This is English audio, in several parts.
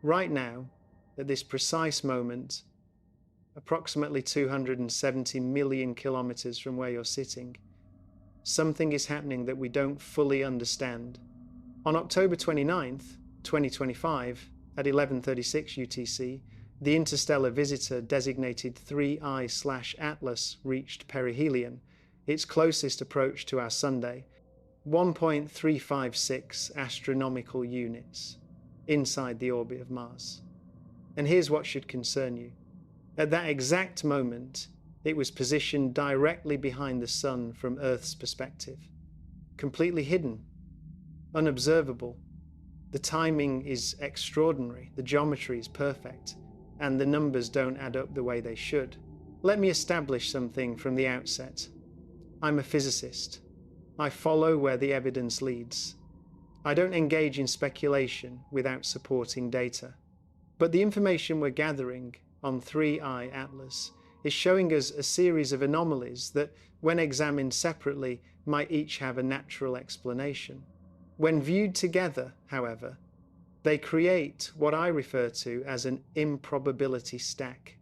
Right now, at this precise moment, approximately 270 million kilometers from where you're sitting, something is happening that we don't fully understand. On October 29th, 2025, at 11:36 UTC, the interstellar visitor designated 3I/Atlas reached perihelion, its closest approach to our Sunday, 1.356 astronomical units inside the orbit of Mars. And here's what should concern you. At that exact moment, it was positioned directly behind the Sun from Earth's perspective, completely hidden, unobservable. The timing is extraordinary, the geometry is perfect, and the numbers don't add up the way they should. Let me establish something from the outset. I'm a physicist. I follow where the evidence leads. I don't engage in speculation without supporting data. But the information we're gathering on 3I Atlas is showing us a series of anomalies that, when examined separately, might each have a natural explanation. When viewed together, however, they create what I refer to as an improbability stack,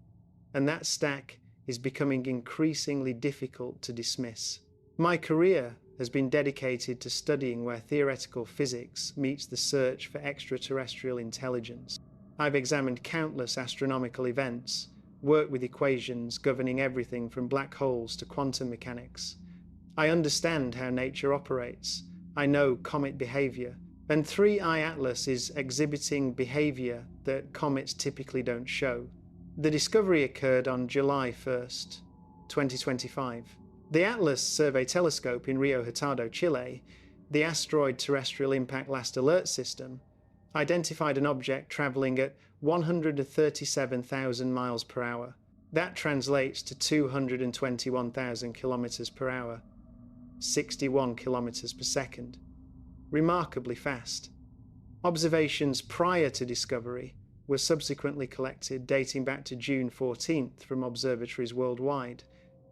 and that stack is becoming increasingly difficult to dismiss. My career has been dedicated to studying where theoretical physics meets the search for extraterrestrial intelligence. I've examined countless astronomical events, worked with equations governing everything from black holes to quantum mechanics. I understand how nature operates. I know comet behavior, and 3I Atlas is exhibiting behavior that comets typically don't show. The discovery occurred on July 1st, 2025. The Atlas Survey Telescope in Rio Hurtado, Chile, the Asteroid Terrestrial Impact Last Alert System, identified an object traveling at 137,000 miles per hour. That translates to 221,000 kilometers per hour, 61 kilometers per second. Remarkably fast. Observations prior to discovery were subsequently collected dating back to June 14th from observatories worldwide.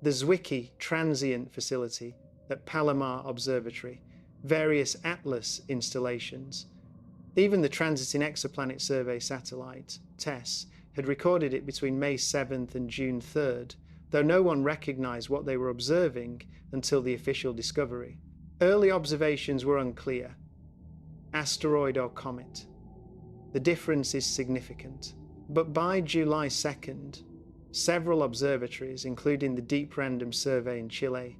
The Zwicky Transient Facility at Palomar Observatory, various Atlas installations. Even the Transiting Exoplanet Survey satellite, TESS, had recorded it between May 7th and June 3rd, though no one recognized what they were observing until the official discovery. Early observations were unclear. Asteroid or comet? The difference is significant. But by July 2nd, several observatories, including the Deep Random Survey in Chile,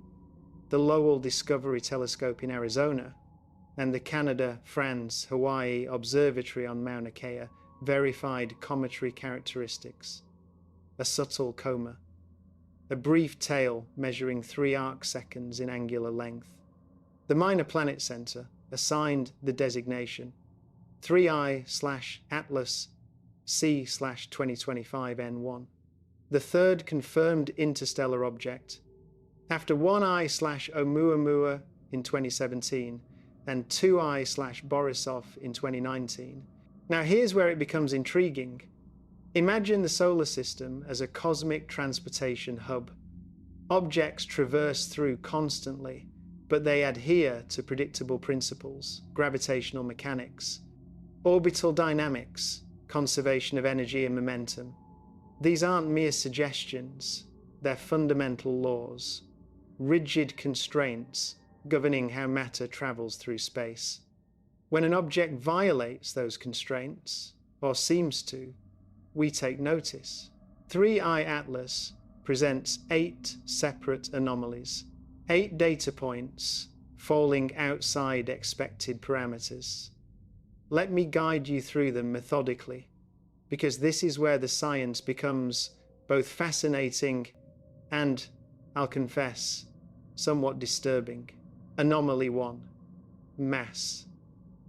the Lowell Discovery Telescope in Arizona, and the Canada, France, Hawaii Observatory on Mauna Kea, verified cometary characteristics. A subtle coma. A brief tail measuring 3 arcseconds in angular length. The Minor Planet Center assigned the designation 3I/Atlas C/2025N1. The third confirmed interstellar object, after 1I/Oumuamua in 2017 and 2I/Borisov in 2019. Now here's where it becomes intriguing. Imagine the solar system as a cosmic transportation hub. Objects traverse through constantly, but they adhere to predictable principles, gravitational mechanics, orbital dynamics, conservation of energy and momentum. These aren't mere suggestions, they're fundamental laws, rigid constraints governing how matter travels through space. When an object violates those constraints, or seems to, we take notice. 3I Atlas presents 8 separate anomalies, 8 data points falling outside expected parameters. Let me guide you through them methodically, because this is where the science becomes both fascinating and, I'll confess, somewhat disturbing. Anomaly 1. Mass.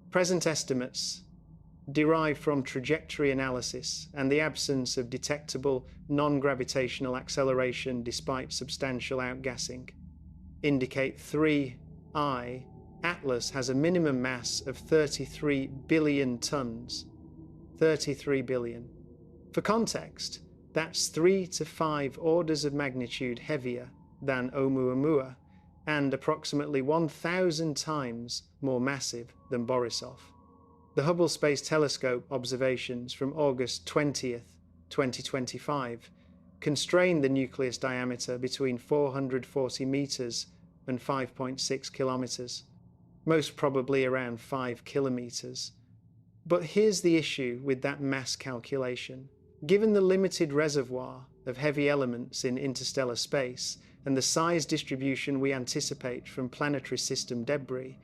Present estimates, derived from trajectory analysis and the absence of detectable non-gravitational acceleration despite substantial outgassing, indicate 3I Atlas has a minimum mass of 33 billion tons. 33 billion. For context, that's 3 to 5 orders of magnitude heavier than Oumuamua and approximately 1,000 times more massive than Borisov. The Hubble Space Telescope observations from August 20th, 2025 constrain the nucleus diameter between 440 meters and 5.6 kilometers, most probably around 5 kilometers. But here's the issue with that mass calculation. Given the limited reservoir of heavy elements in interstellar space and the size distribution we anticipate from planetary system debris,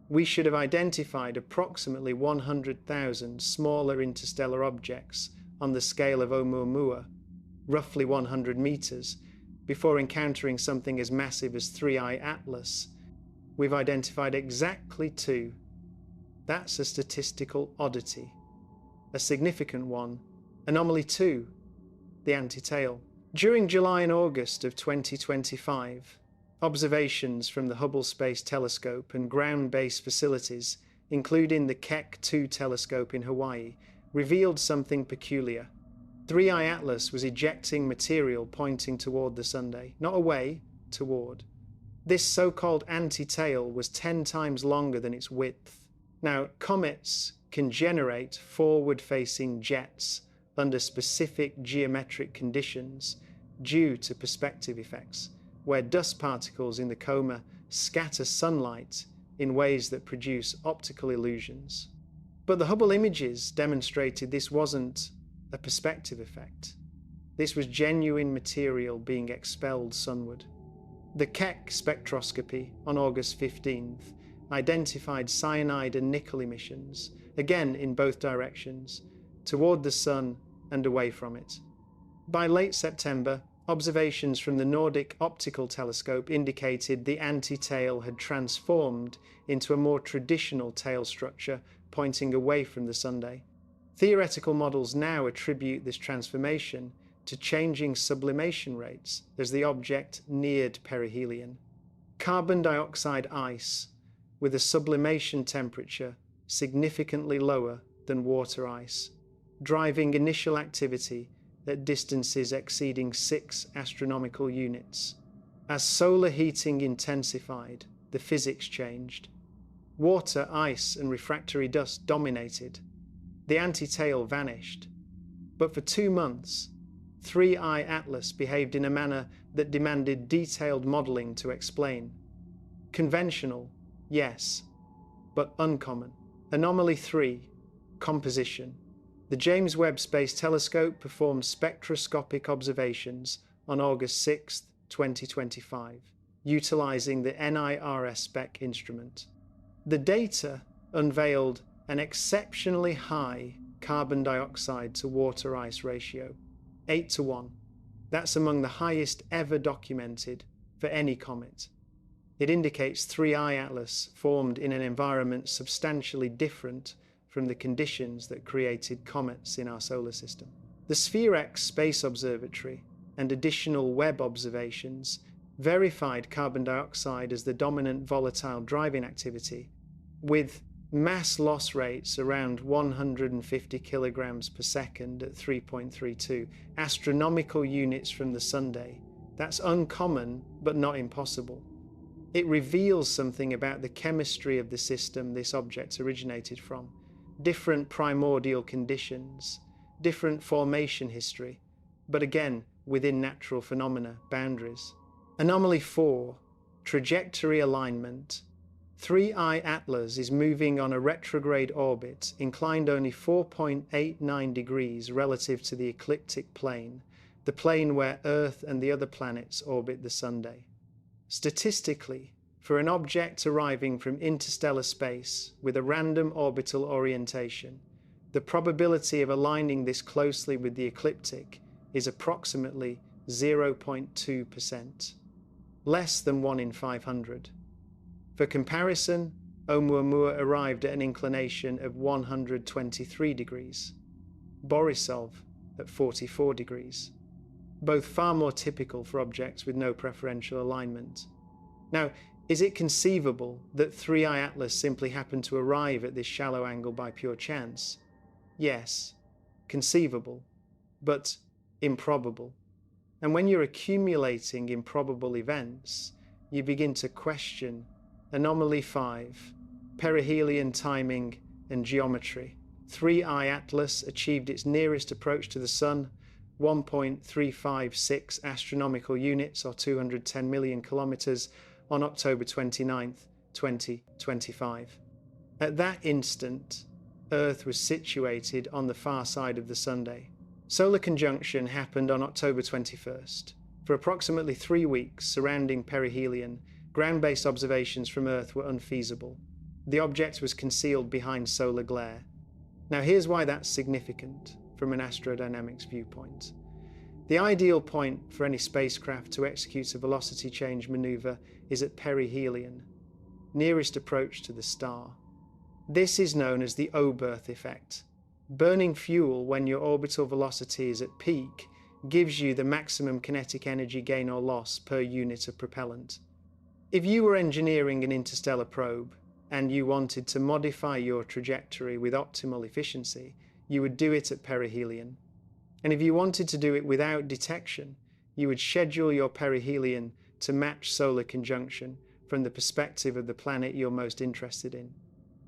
we should have identified approximately 100,000 smaller interstellar objects on the scale of Oumuamua, roughly 100 meters, before encountering something as massive as 3I Atlas. We've identified exactly 2. That's a statistical oddity. A significant one, anomaly 2, the anti-tail. During July and August of 2025, observations from the Hubble Space Telescope and ground-based facilities, including the Keck 2 telescope in Hawaii, revealed something peculiar. 3I Atlas was ejecting material pointing toward the Sunday, not away, toward. This so-called anti-tail was 10 times longer than its width. Now, comets can generate forward-facing jets under specific geometric conditions due to perspective effects, where dust particles in the coma scatter sunlight in ways that produce optical illusions. But the Hubble images demonstrated this wasn't a perspective effect. This was genuine material being expelled sunward. The Keck spectroscopy on August 15th identified cyanide and nickel emissions, again in both directions, toward the Sun and away from it. By late September, observations from the Nordic Optical Telescope indicated the anti-tail had transformed into a more traditional tail structure pointing away from the Sunday. Theoretical models now attribute this transformation to changing sublimation rates as the object neared perihelion. Carbon dioxide ice with a sublimation temperature significantly lower than water ice, driving initial activity at distances exceeding 6 astronomical units. As solar heating intensified, the physics changed. Water, ice, and refractory dust dominated. The anti-tail vanished. But for 2 months, 3I Atlas behaved in a manner that demanded detailed modeling to explain. Conventional, yes, but uncommon. Anomaly 3, composition. The James Webb Space Telescope performed spectroscopic observations on August 6, 2025, utilizing the NIRS spec instrument. The data unveiled an exceptionally high carbon dioxide to water ice ratio, 8:1. That's among the highest ever documented for any comet. It indicates 3I Atlas formed in an environment substantially different from the conditions that created comets in our solar system. The Sphere-X Space Observatory and additional Webb observations verified carbon dioxide as the dominant volatile driving activity, with mass loss rates around 150 kilograms per second at 3.32, astronomical units from the Sunday. That's uncommon, but not impossible. It reveals something about the chemistry of the system this object originated from. Different primordial conditions, different formation history, but again, within natural phenomena boundaries. Anomaly 4, trajectory alignment. 3I Atlas is moving on a retrograde orbit, inclined only 4.89 degrees relative to the ecliptic plane, the plane where Earth and the other planets orbit the Sunday. Statistically, for an object arriving from interstellar space with a random orbital orientation, the probability of aligning this closely with the ecliptic is approximately 0.2%, less than 1 in 500. For comparison, Oumuamua arrived at an inclination of 123 degrees, Borisov at 44 degrees, both far more typical for objects with no preferential alignment. Now, is it conceivable that 3I Atlas simply happened to arrive at this shallow angle by pure chance? Yes, conceivable, but improbable. And when you're accumulating improbable events, you begin to question Anomaly 5, perihelion timing and geometry. 3I Atlas achieved its nearest approach to the Sun, 1.356 astronomical units or 210 million kilometers, on October 29, 2025. At that instant, Earth was situated on the far side of the Sunday. Solar conjunction happened on October 21st. For approximately 3 weeks surrounding perihelion, ground-based observations from Earth were unfeasible. The object was concealed behind solar glare. Now here's why that's significant from an astrodynamics viewpoint. The ideal point for any spacecraft to execute a velocity change maneuver is at perihelion, nearest approach to the star. This is known as the O-berth effect. Burning fuel when your orbital velocity is at peak gives you the maximum kinetic energy gain or loss per unit of propellant. If you were engineering an interstellar probe and you wanted to modify your trajectory with optimal efficiency, you would do it at perihelion. And if you wanted to do it without detection, you would schedule your perihelion to match solar conjunction from the perspective of the planet you're most interested in.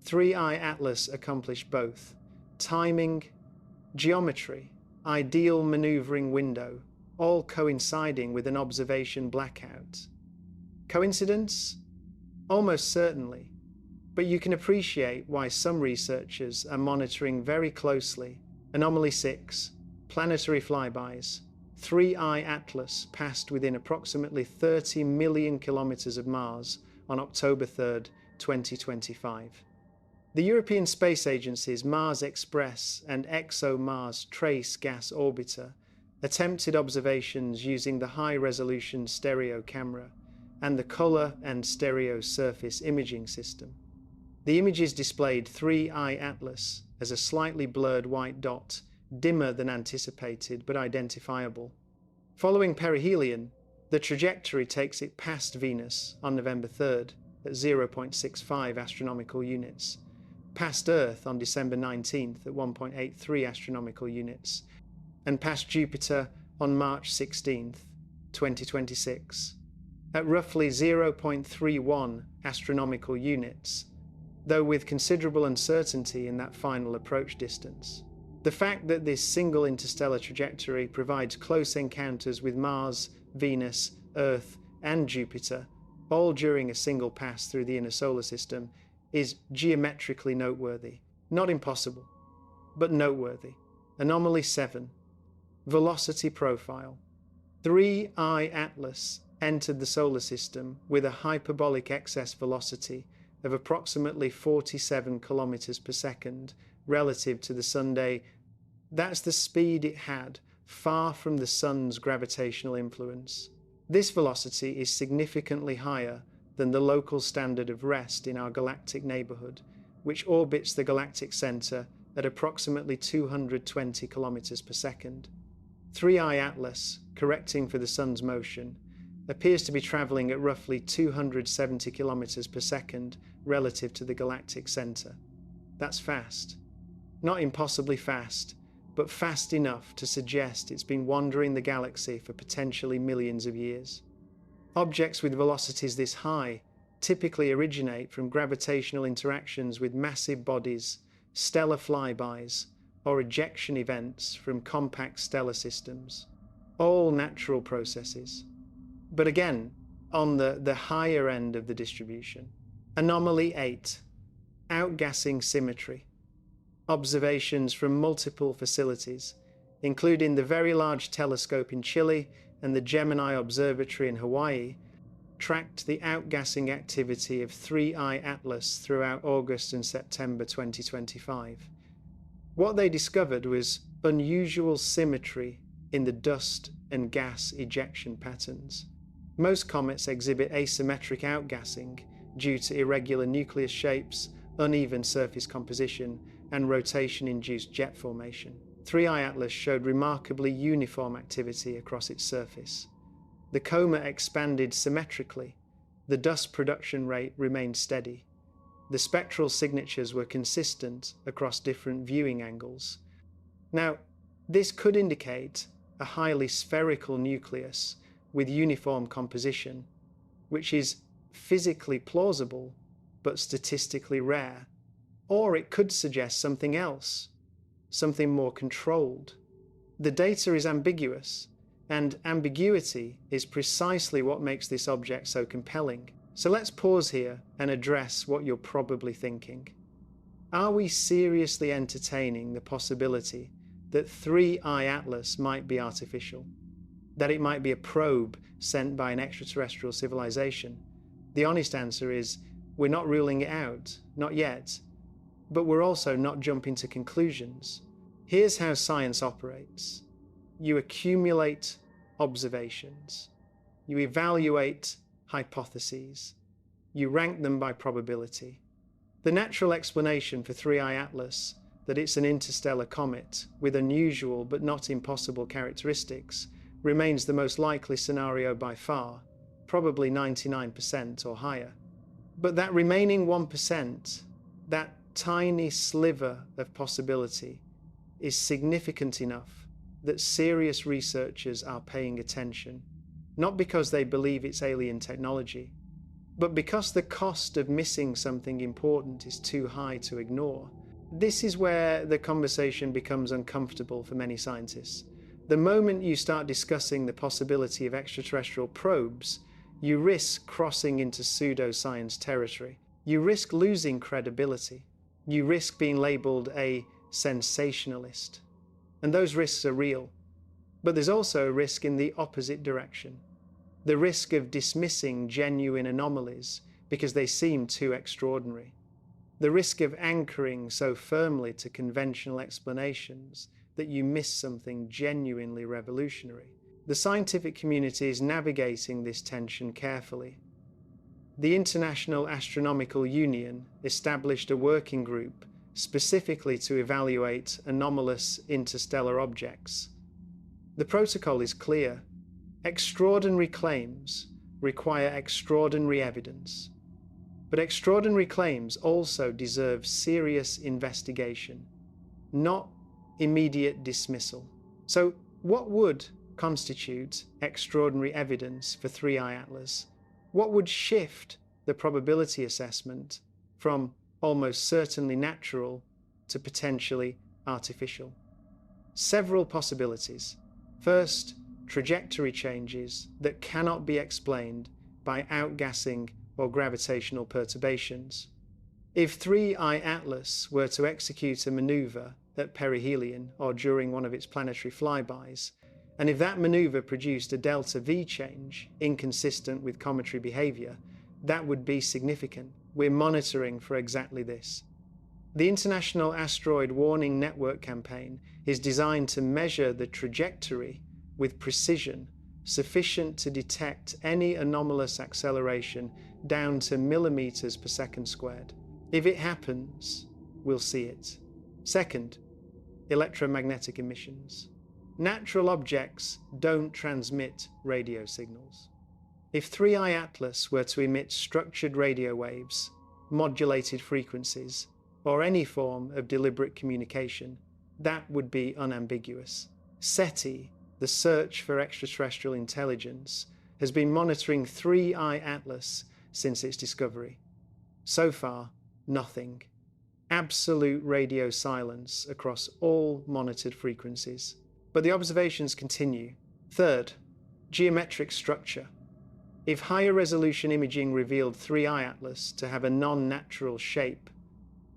3I Atlas accomplished both. Timing, geometry, ideal maneuvering window, all coinciding with an observation blackout. Coincidence? Almost certainly, but you can appreciate why some researchers are monitoring very closely Anomaly 6, planetary flybys. 3I Atlas passed within approximately 30 million kilometers of Mars on October 3rd, 2025. The European Space Agency's Mars Express and ExoMars Trace Gas Orbiter attempted observations using the high-resolution stereo camera and the color and stereo surface imaging system. The images displayed 3I Atlas as a slightly blurred white dot, dimmer than anticipated but identifiable. Following perihelion, the trajectory takes it past Venus on November 3rd at 0.65 astronomical units, past Earth on December 19th at 1.83 astronomical units, and past Jupiter on March 16th, 2026, at roughly 0.31 astronomical units, though with considerable uncertainty in that final approach distance. The fact that this single interstellar trajectory provides close encounters with Mars, Venus, Earth, and Jupiter, all during a single pass through the inner solar system, is geometrically noteworthy. Not impossible, but noteworthy. Anomaly 7. Velocity profile. 3I Atlas entered the solar system with a hyperbolic excess velocity of approximately 47 kilometers per second relative to the Sunday. That's the speed it had, far from the Sun's gravitational influence. This velocity is significantly higher than the local standard of rest in our galactic neighborhood, which orbits the galactic center at approximately 220 kilometers per second. 3I Atlas, correcting for the Sun's motion, appears to be traveling at roughly 270 kilometers per second relative to the galactic center. That's fast. Not impossibly fast, but fast enough to suggest it's been wandering the galaxy for potentially millions of years. Objects with velocities this high typically originate from gravitational interactions with massive bodies, stellar flybys, or ejection events from compact stellar systems. All natural processes. But again, on the higher end of the distribution. Anomaly 8. Outgassing symmetry. Observations from multiple facilities, including the Very Large Telescope in Chile and the Gemini Observatory in Hawaii, tracked the outgassing activity of 3I Atlas throughout August and September 2025. What they discovered was unusual symmetry in the dust and gas ejection patterns. Most comets exhibit asymmetric outgassing due to irregular nucleus shapes, uneven surface composition, and rotation-induced jet formation. 3I Atlas showed remarkably uniform activity across its surface. The comet expanded symmetrically. The dust production rate remained steady. The spectral signatures were consistent across different viewing angles. Now, this could indicate a highly spherical nucleus with uniform composition, which is physically plausible but statistically rare. Or it could suggest something else, something more controlled. The data is ambiguous, and ambiguity is precisely what makes this object so compelling. So let's pause here and address what you're probably thinking. Are we seriously entertaining the possibility that 3I Atlas might be artificial? That it might be a probe sent by an extraterrestrial civilization? The honest answer is, we're not ruling it out, not yet. But we're also not jumping to conclusions. Here's how science operates. You accumulate observations. You evaluate hypotheses. You rank them by probability. The natural explanation for 3I Atlas, that it's an interstellar comet with unusual but not impossible characteristics, remains the most likely scenario by far, probably 99% or higher. But that remaining 1%, that tiny sliver of possibility, is significant enough that serious researchers are paying attention, not because they believe it's alien technology, but because the cost of missing something important is too high to ignore. This is where the conversation becomes uncomfortable for many scientists. The moment you start discussing the possibility of extraterrestrial probes, you risk crossing into pseudoscience territory. You risk losing credibility. You risk being labeled a sensationalist. And those risks are real. But there's also a risk in the opposite direction. The risk of dismissing genuine anomalies because they seem too extraordinary. The risk of anchoring so firmly to conventional explanations that you miss something genuinely revolutionary. The scientific community is navigating this tension carefully. The International Astronomical Union established a working group specifically to evaluate anomalous interstellar objects. The protocol is clear. Extraordinary claims require extraordinary evidence. But extraordinary claims also deserve serious investigation, not immediate dismissal. So, what would constitute extraordinary evidence for 3I Atlas? What would shift the probability assessment from almost certainly natural to potentially artificial? Several possibilities. First, trajectory changes that cannot be explained by outgassing or gravitational perturbations. If 3I Atlas were to execute a maneuver at perihelion or during one of its planetary flybys, and if that maneuver produced a delta V change inconsistent with cometary behavior, that would be significant. We're monitoring for exactly this. The International Asteroid Warning Network campaign is designed to measure the trajectory with precision sufficient to detect any anomalous acceleration down to millimeters per second squared. If it happens, we'll see it. Second, electromagnetic emissions. Natural objects don't transmit radio signals. If 3I Atlas were to emit structured radio waves, modulated frequencies, or any form of deliberate communication, that would be unambiguous. SETI, the Search for Extraterrestrial Intelligence, has been monitoring 3I Atlas since its discovery. So far, nothing. Absolute radio silence across all monitored frequencies. But the observations continue. Third, geometric structure. If higher resolution imaging revealed 3I Atlas to have a non-natural shape,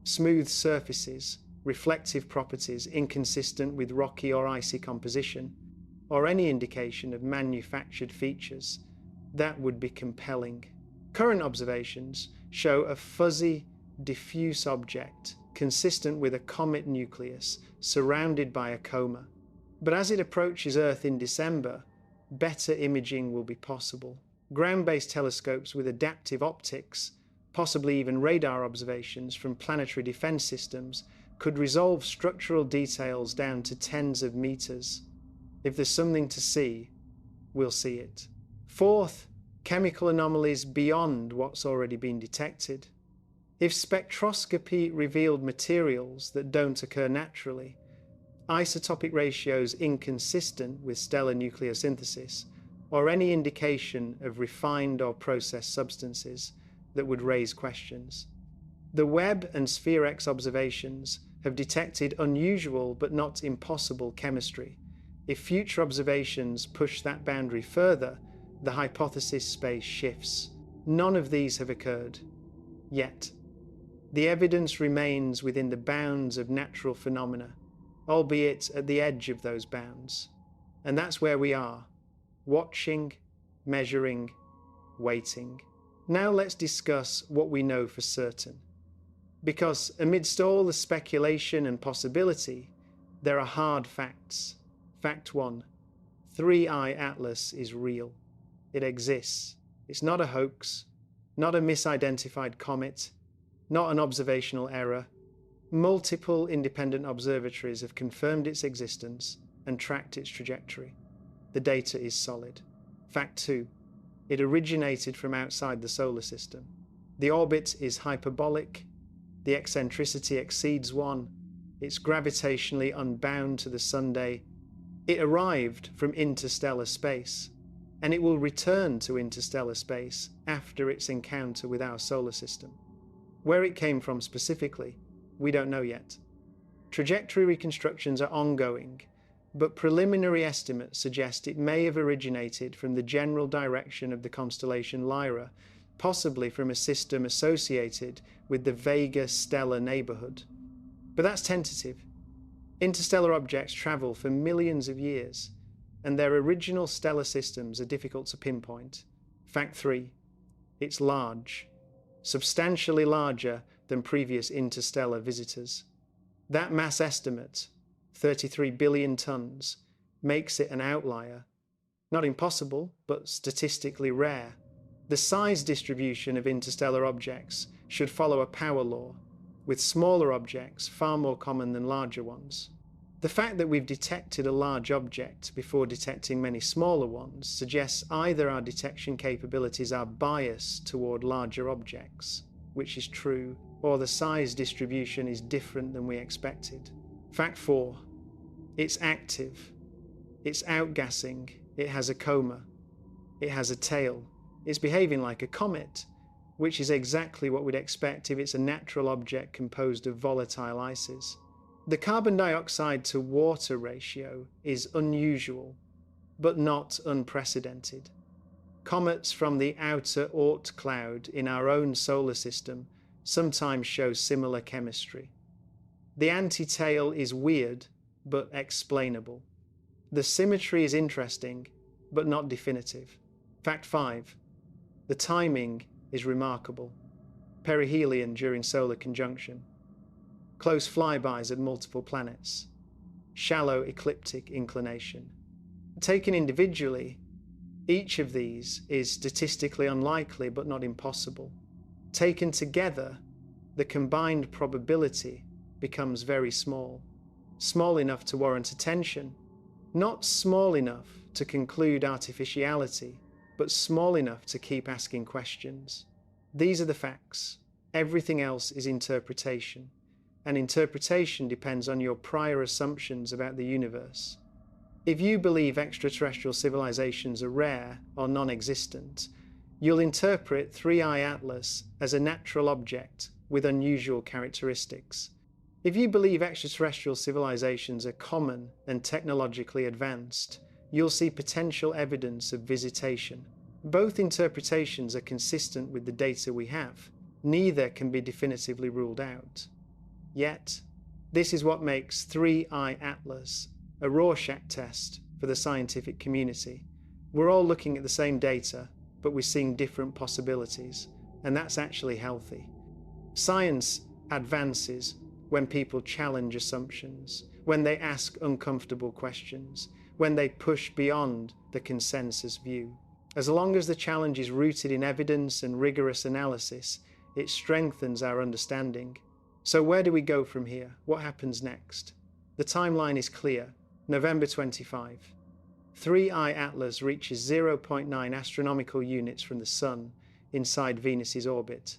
smooth surfaces, reflective properties inconsistent with rocky or icy composition, or any indication of manufactured features, that would be compelling. Current observations show a fuzzy, diffuse object consistent with a comet nucleus surrounded by a coma. But as it approaches Earth in December, better imaging will be possible. Ground-based telescopes with adaptive optics, possibly even radar observations from planetary defense systems, could resolve structural details down to tens of meters. If there's something to see, we'll see it. Fourth, chemical anomalies beyond what's already been detected. If spectroscopy revealed materials that don't occur naturally, isotopic ratios inconsistent with stellar nucleosynthesis, or any indication of refined or processed substances that would raise questions. The Webb and Sphere-X observations have detected unusual but not impossible chemistry. If future observations push that boundary further, the hypothesis space shifts. None of these have occurred yet. The evidence remains within the bounds of natural phenomena, albeit at the edge of those bounds. And that's where we are, watching, measuring, waiting. Now let's discuss what we know for certain. Because amidst all the speculation and possibility, there are hard facts. Fact 1. 3I Atlas is real. It exists. It's not a hoax, not a misidentified comet, not an observational error. Multiple independent observatories have confirmed its existence and tracked its trajectory. The data is solid. Fact 2. It originated from outside the solar system. The orbit is hyperbolic. The eccentricity exceeds 1. It's gravitationally unbound to the Sunday. It arrived from interstellar space, and it will return to interstellar space after its encounter with our solar system. Where it came from specifically, we don't know yet. Trajectory reconstructions are ongoing, but preliminary estimates suggest it may have originated from the general direction of the constellation Lyra, possibly from a system associated with the Vega stellar neighborhood. But that's tentative. Interstellar objects travel for millions of years, and their original stellar systems are difficult to pinpoint. Fact 3. It's large, substantially larger than previous interstellar visitors. That mass estimate, 33 billion tons, makes it an outlier. Not impossible, but statistically rare. The size distribution of interstellar objects should follow a power law, with smaller objects far more common than larger ones. The fact that we've detected a large object before detecting many smaller ones suggests either our detection capabilities are biased toward larger objects, which is true, or the size distribution is different than we expected. Fact 4. It's active. It's outgassing. It has a coma. It has a tail. It's behaving like a comet, which is exactly what we'd expect if it's a natural object composed of volatile ices. The carbon dioxide to water ratio is unusual, but not unprecedented. Comets from the outer Oort cloud in our own solar system sometimes show similar chemistry. The anti-tail is weird, but explainable. The symmetry is interesting, but not definitive. Fact 5. The timing is remarkable. Perihelion during solar conjunction. Close flybys at multiple planets. Shallow ecliptic inclination. Taken individually, each of these is statistically unlikely but not impossible. Taken together, the combined probability becomes very small. Small enough to warrant attention, not small enough to conclude artificiality, but small enough to keep asking questions. These are the facts. Everything else is interpretation, and interpretation depends on your prior assumptions about the universe. If you believe extraterrestrial civilizations are rare or non-existent, you'll interpret 3I Atlas as a natural object with unusual characteristics. If you believe extraterrestrial civilizations are common and technologically advanced, you'll see potential evidence of visitation. Both interpretations are consistent with the data we have. Neither can be definitively ruled out. Yet, this is what makes 3I Atlas a Rorschach test for the scientific community. We're all looking at the same data, but we're seeing different possibilities, and that's actually healthy. Science advances when people challenge assumptions, when they ask uncomfortable questions, when they push beyond the consensus view. As long as the challenge is rooted in evidence and rigorous analysis, it strengthens our understanding. So where do we go from here? What happens next? The timeline is clear. November 25. 3I Atlas reaches 0.9 astronomical units from the Sun inside Venus's orbit.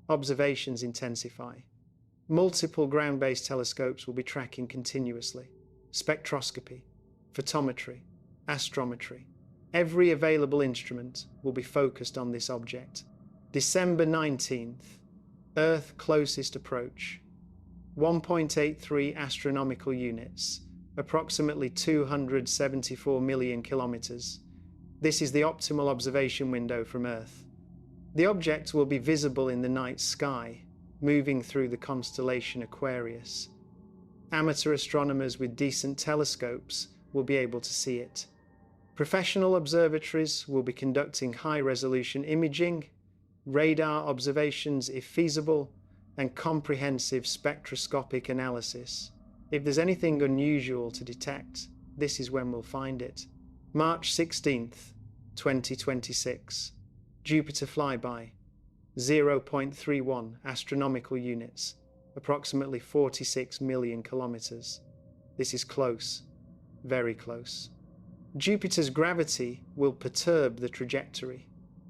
Observations intensify. Multiple ground-based telescopes will be tracking continuously. Spectroscopy, photometry, astrometry. Every available instrument will be focused on this object. December 19th. Earth closest approach, 1.83 astronomical units, approximately 274 million kilometers. This is the optimal observation window from Earth. The object will be visible in the night sky, moving through the constellation Aquarius. Amateur astronomers with decent telescopes will be able to see it. Professional observatories will be conducting high-resolution imaging, radar observations if feasible, and comprehensive spectroscopic analysis. If there's anything unusual to detect, this is when we'll find it. March 16th, 2026. Jupiter flyby, 0.31 astronomical units, approximately 46 million kilometers. This is close, very close. Jupiter's gravity will perturb the trajectory.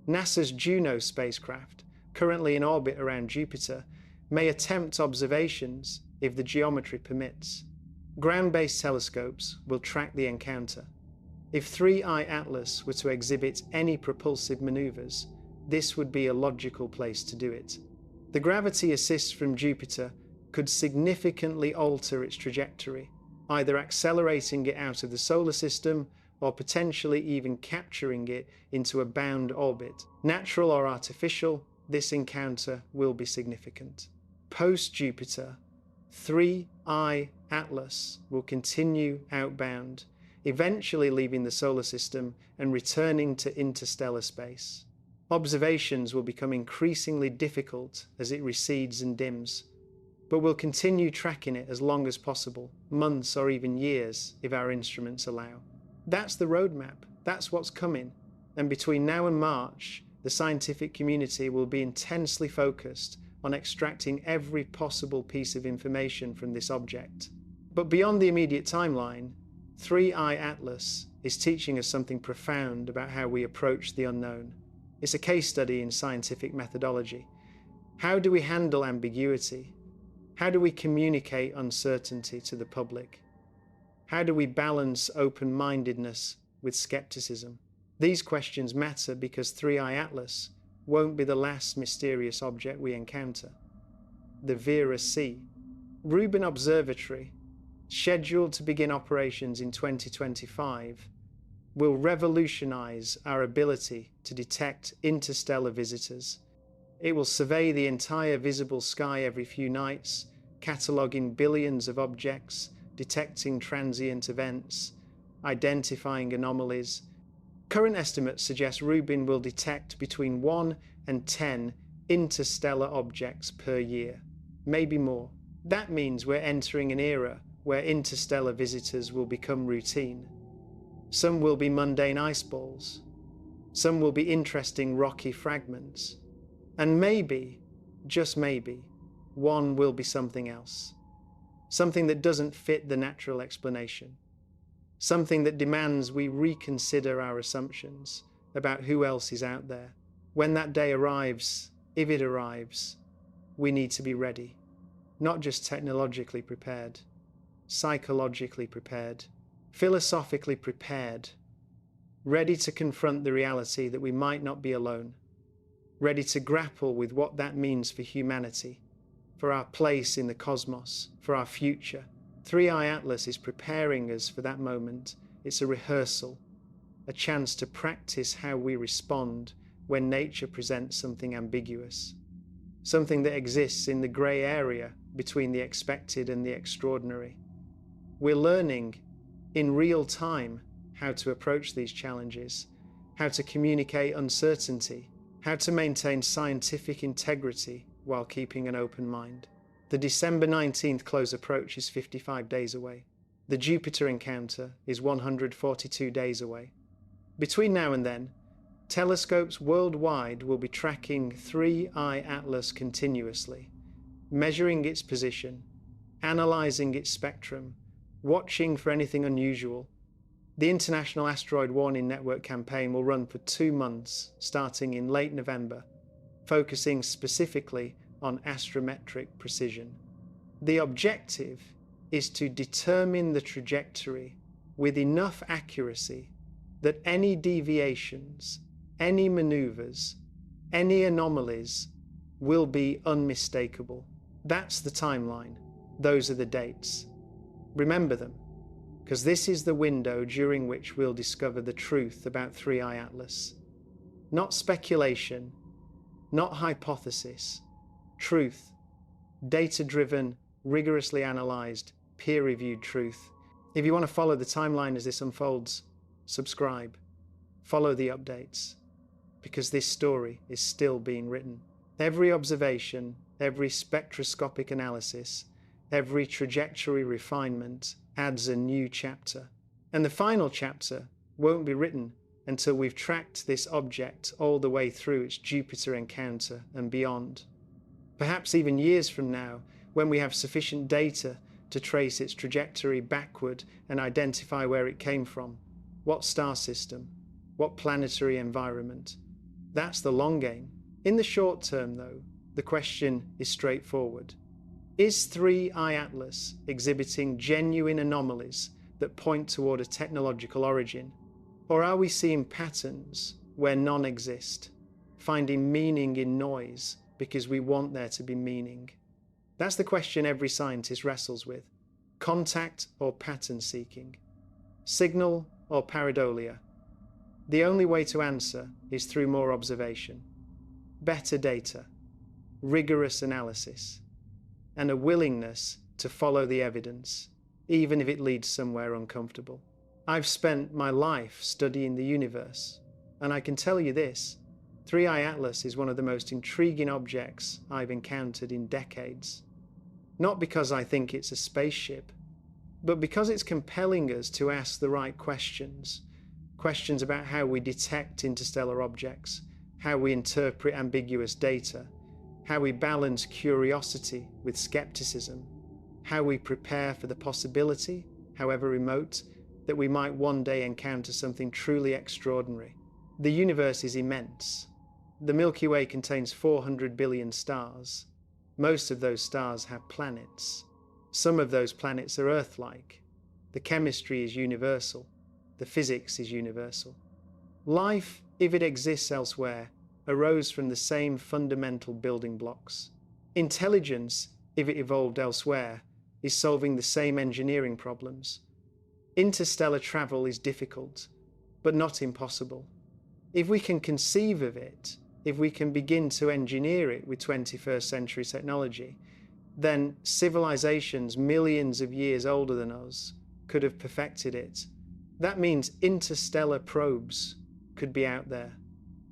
NASA's Juno spacecraft, currently in orbit around Jupiter, may attempt observations if the geometry permits. Ground-based telescopes will track the encounter. If 3I Atlas were to exhibit any propulsive maneuvers, this would be a logical place to do it. The gravity assist from Jupiter could significantly alter its trajectory, either accelerating it out of the solar system or potentially even capturing it into a bound orbit. Natural or artificial, this encounter will be significant. Post-Jupiter, 3I Atlas will continue outbound, eventually leaving the solar system and returning to interstellar space. Observations will become increasingly difficult as it recedes and dims, but we'll continue tracking it as long as possible, months or even years if our instruments allow. That's the roadmap, that's what's coming, and between now and March, the scientific community will be intensely focused on extracting every possible piece of information from this object. But beyond the immediate timeline, 3I Atlas is teaching us something profound about how we approach the unknown. It's a case study in scientific methodology. How do we handle ambiguity? How do we communicate uncertainty to the public? How do we balance open-mindedness with skepticism? These questions matter because 3I Atlas won't be the last mysterious object we encounter. The Vera C. Rubin Observatory, scheduled to begin operations in 2025, will revolutionize our ability to detect interstellar visitors. It will survey the entire visible sky every few nights, cataloguing billions of objects, detecting transient events, identifying anomalies. Current estimates suggest Rubin will detect between 1 and 10 interstellar objects per year, maybe more. That means we're entering an era where interstellar visitors will become routine. Some will be mundane ice balls. Some will be interesting rocky fragments. And maybe, just maybe, one will be something else. Something that doesn't fit the natural explanation. Something that demands we reconsider our assumptions about who else is out there. When that day arrives, if it arrives, we need to be ready. Not just technologically prepared, psychologically prepared, philosophically prepared, ready to confront the reality that we might not be alone, ready to grapple with what that means for humanity, for our place in the cosmos, for our future. 3I Atlas is preparing us for that moment. It's a rehearsal, a chance to practice how we respond when nature presents something ambiguous, something that exists in the grey area between the expected and the extraordinary. We're learning in real time how to approach these challenges, how to communicate uncertainty, how to maintain scientific integrity while keeping an open mind. The December 19th close approach is 55 days away. The Jupiter encounter is 142 days away. Between now and then, telescopes worldwide will be tracking 3I Atlas continuously, measuring its position, analysing its spectrum, watching for anything unusual. The International Asteroid Warning Network campaign will run for 2 months, starting in late November, focusing specifically on astrometric precision. The objective is to determine the trajectory with enough accuracy that any deviations, any maneuvers, any anomalies will be unmistakable. That's the timeline. Those are the dates. Remember them, because this is the window during which we'll discover the truth about 3I Atlas. Not speculation, not hypothesis, truth, data-driven, rigorously analysed, peer-reviewed truth. If you want to follow the timeline as this unfolds, subscribe, follow the updates, because this story is still being written. Every observation, every spectroscopic analysis, every trajectory refinement adds a new chapter. And the final chapter won't be written until we've tracked this object all the way through its Jupiter encounter and beyond. Perhaps even years from now, when we have sufficient data to trace its trajectory backward and identify where it came from, what star system, what planetary environment. That's the long game. In the short term, though, the question is straightforward. Is 3I Atlas exhibiting genuine anomalies that point toward a technological origin? Or are we seeing patterns where none exist, finding meaning in noise because we want there to be meaning? That's the question every scientist wrestles with. Contact or pattern seeking? Signal or pareidolia? The only way to answer is through more observation, better data, rigorous analysis, and a willingness to follow the evidence, even if it leads somewhere uncomfortable. I've spent my life studying the universe, and I can tell you this, 3I Atlas is one of the most intriguing objects I've encountered in decades. Not because I think it's a spaceship, but because it's compelling us to ask the right questions. Questions about how we detect interstellar objects, how we interpret ambiguous data, how we balance curiosity with skepticism, how we prepare for the possibility, however remote, that we might one day encounter something truly extraordinary. The universe is immense. The Milky Way contains 400 billion stars. Most of those stars have planets. Some of those planets are Earth-like. The chemistry is universal. The physics is universal. Life, if it exists elsewhere, arose from the same fundamental building blocks. Intelligence, if it evolved elsewhere, is solving the same engineering problems. Interstellar travel is difficult, but not impossible. If we can conceive of it, if we can begin to engineer it with 21st century technology, then civilizations millions of years older than us could have perfected it. That means interstellar probes could be out there,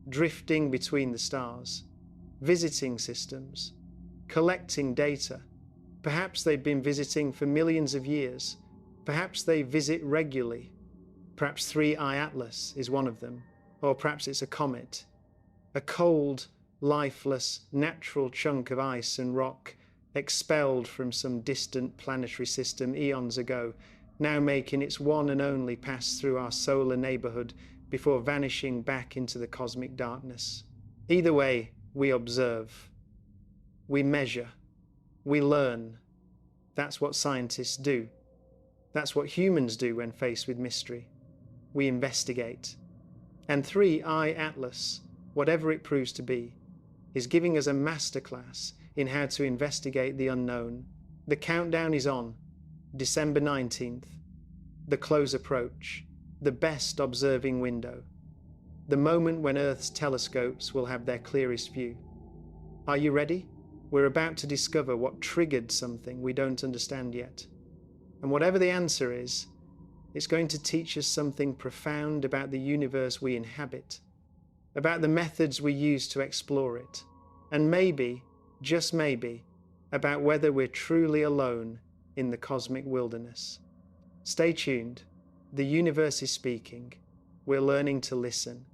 drifting between the stars, visiting systems, collecting data. Perhaps they've been visiting for millions of years. Perhaps they visit regularly. Perhaps 3I Atlas is one of them, or perhaps it's a comet, a cold, lifeless, natural chunk of ice and rock expelled from some distant planetary system eons ago, now making its one and only pass through our solar neighborhood before vanishing back into the cosmic darkness. Either way, we observe, we measure, we learn. That's what scientists do. That's what humans do when faced with mystery. We investigate. And 3I Atlas, whatever it proves to be, is giving us a masterclass in how to investigate the unknown. The countdown is on. December 19th. The close approach. The best observing window. The moment when Earth's telescopes will have their clearest view. Are you ready? We're about to discover what triggered something we don't understand yet. And whatever the answer is, it's going to teach us something profound about the universe we inhabit, about the methods we use to explore it, and maybe, just maybe, about whether we're truly alone in the cosmic wilderness. Stay tuned. The universe is speaking. We're learning to listen.